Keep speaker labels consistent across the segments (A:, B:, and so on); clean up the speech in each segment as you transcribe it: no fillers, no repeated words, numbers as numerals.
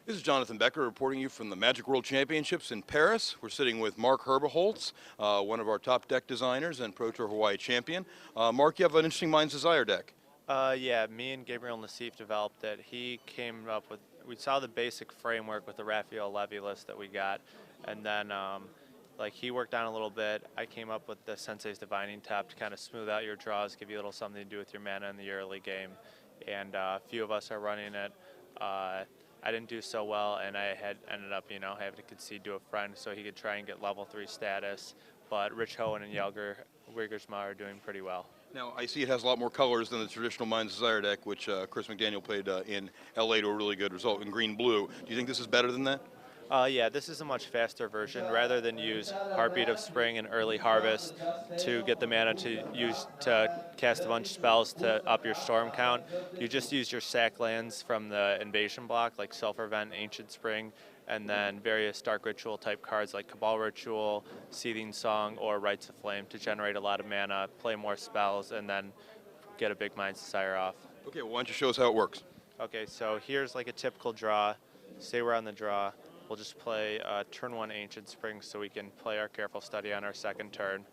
A: This is Jonathan Becker reporting you from the Magic World Championships in Paris. We're sitting with Mark Herbeholtz, one of our top deck designers and Pro Tour Hawaii champion. Mark, you have an interesting Mind's Desire deck.
B: Yeah, me and Gabriel Nassif developed it. He came up with, we saw the basic framework with the Raphael Levy list that we got, and then like he worked on a little bit. I came up with the Sensei's Divining Tap to kind of smooth out your draws, give you a little something to do with your mana in the early game, and a few of us are running it. I didn't do so well, and I had ended up, having to concede to a friend so he could try and get level 3 status. But Rich Hohen and Jelger Wiggersma are doing pretty well.
A: Now, I see it has a lot more colors than the traditional Mind's Desire deck, which Chris McDaniel played in LA to a really good result in green-blue. Do you think this is better than that?
B: Yeah, this is a much faster version. Rather than use Heartbeat of Spring and Early Harvest to get the mana to use to cast a bunch of spells to up your storm count, you just use your sack lands from the invasion block, like Sulfur Vent, Ancient Spring, and then various Dark Ritual type cards like Cabal Ritual, Seething Song, or Rites of Flame to generate a lot of mana, play more spells, and then get a big Mind's Desire off.
A: Okay, well, why don't you show us how it works?
B: Okay, so here's like a typical draw. Say we're on the draw. We'll just play turn 1 Ancient Spring so we can play our Careful Study on our second turn.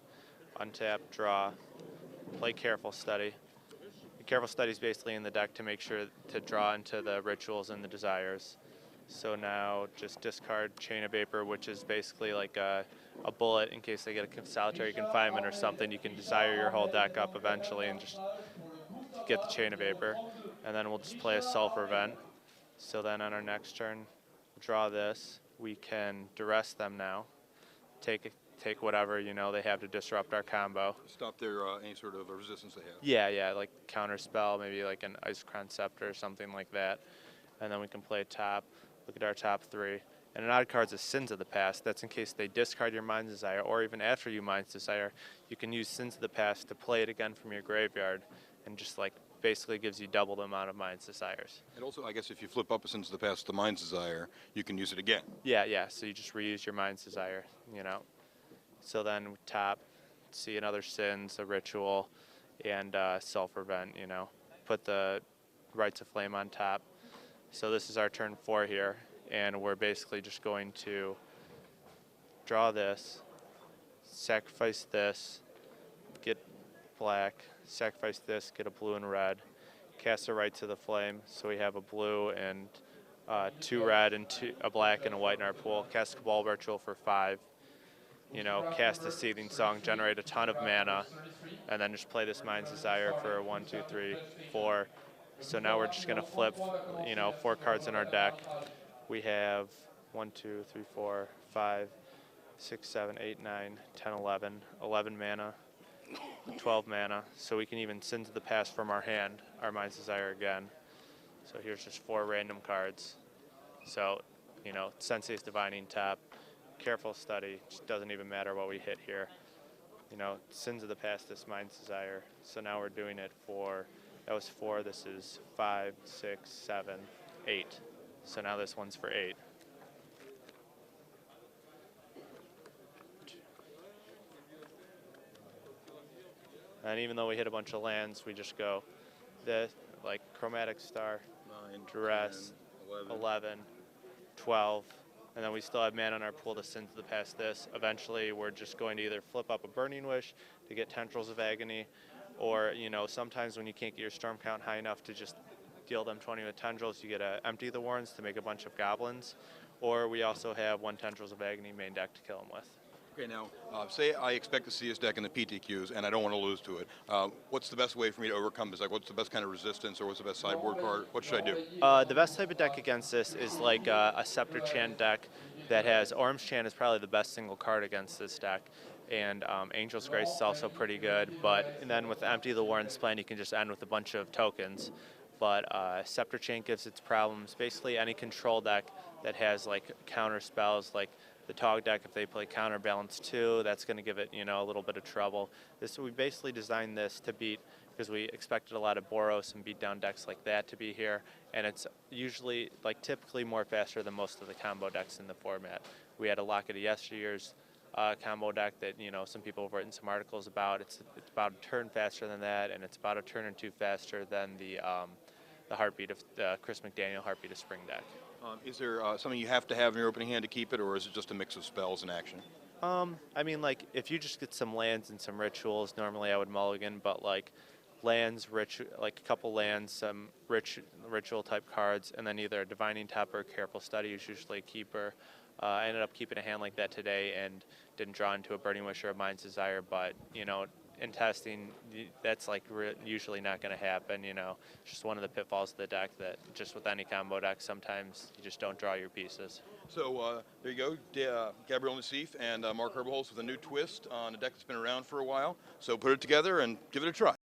B: Untap, draw, play Careful Study. The Careful Study is basically in the deck to make sure to draw into the rituals and the desires. So now just discard Chain of Vapor, which is basically like a bullet in case they get a solitary confinement or something. You can desire your whole deck up eventually and just get the Chain of Vapor. And then we'll just play a Sulfur Vent. So then on our next turn, draw this. We can duress them now. Take whatever they have to disrupt our combo.
A: Stop their any sort of resistance they have.
B: Yeah, like counter spell, maybe like an Ice-Crown Scepter or something like that. And then we can play top. Look at our top 3. And an odd card's a Sins of the Past. That's in case they discard your Mind's Desire, or even after you Mind's Desire, you can use Sins of the Past to play it again from your graveyard, and just like basically gives you double the amount of Mind's Desires.
A: And also, I guess if you flip up a Sins of the Past to Mind's Desire, you can use it again.
B: Yeah, so you just reuse your Mind's Desire, So then we top, see another Sins, a Ritual, and Sulfur Vent, Put the Rites of Flame on top. So this is our turn 4 here, and we're basically just going to draw this, sacrifice this, get black, sacrifice this, get a blue and red, cast a Rites of the Flame, so we have a blue and 2 red and a black and a white in our pool, cast Cabal Ritual for 5, cast a Seething Song, generate a ton of mana, and then just play this Mind's Desire for 1, 2, 3, 4. So now we're just going to flip, 4 cards in our deck. We have 1, 2, 3, 4, 5, 6, 7, 8, 9, 10, 11, 11 mana, 12 mana. So we can even Sins of the Past from our hand, our Mind's Desire again. So here's just 4 random cards. So, Sensei's Divining Tap, Careful Study, just doesn't even matter what we hit here. Sins of the Past, this Mind's Desire. So now we're doing it for, that was 4, this is 5, 6, 7, 8. So now this one's for 8. And even though we hit a bunch of lands, we just go this, like Chromatic Star,
A: 9,
B: Duress,
A: 10,
B: 11, 12, and then we still have mana in our pool to Sins of the Past this. Eventually, we're just going to either flip up a Burning Wish to get Tendrils of Agony, or, sometimes when you can't get your storm count high enough to just deal them 20 with Tendrils, you get to Empty the Warrens to make a bunch of Goblins, or we also have 1 Tendrils of Agony main deck to kill them with.
A: Okay, now, say I expect to see this deck in the PTQs, and I don't want to lose to it. What's the best way for me to overcome this? Like, what's the best kind of resistance, or what's the best sideboard card? What should I do?
B: The best type of deck against this is like a Scepter Chant deck that has, Orm's Chant is probably the best single card against this deck. And Angel's Grace is also pretty good, but then with Empty the Warren's plan, you can just end with a bunch of tokens. But Scepter Chain gives its problems. Basically, any control deck that has like counter spells, like the Tog deck, if they play Counterbalance 2, that's going to give it, a little bit of trouble. We basically designed this to beat, because we expected a lot of Boros and beat down decks like that to be here, and it's usually, like typically more faster than most of the combo decks in the format. We had a Locket of Yesteryear's combo deck that some people have written some articles about. It's about a turn faster than that, and it's about a turn or 2 faster than the the heartbeat of the Chris McDaniel heartbeat of spring deck.
A: Is there something you have to have in your opening hand to keep it, or is it just a mix of spells and action?
B: I mean, like, if you just get some lands and some rituals, normally I would mulligan, but like lands, like a couple lands, some ritual type cards, and then either a Divining Top or a Careful Study is usually a keeper. I ended up keeping a hand like that today and didn't draw into a Burning Wish or a Mind's Desire, but, you know, in testing, that's like usually not going to happen. You know, it's just one of the pitfalls of the deck that just with any combo deck, sometimes you just don't draw your pieces.
A: So there you go, Gabriel Nassif and Mark Herbeholz with a new twist on a deck that's been around for a while. So put it together and give it a try.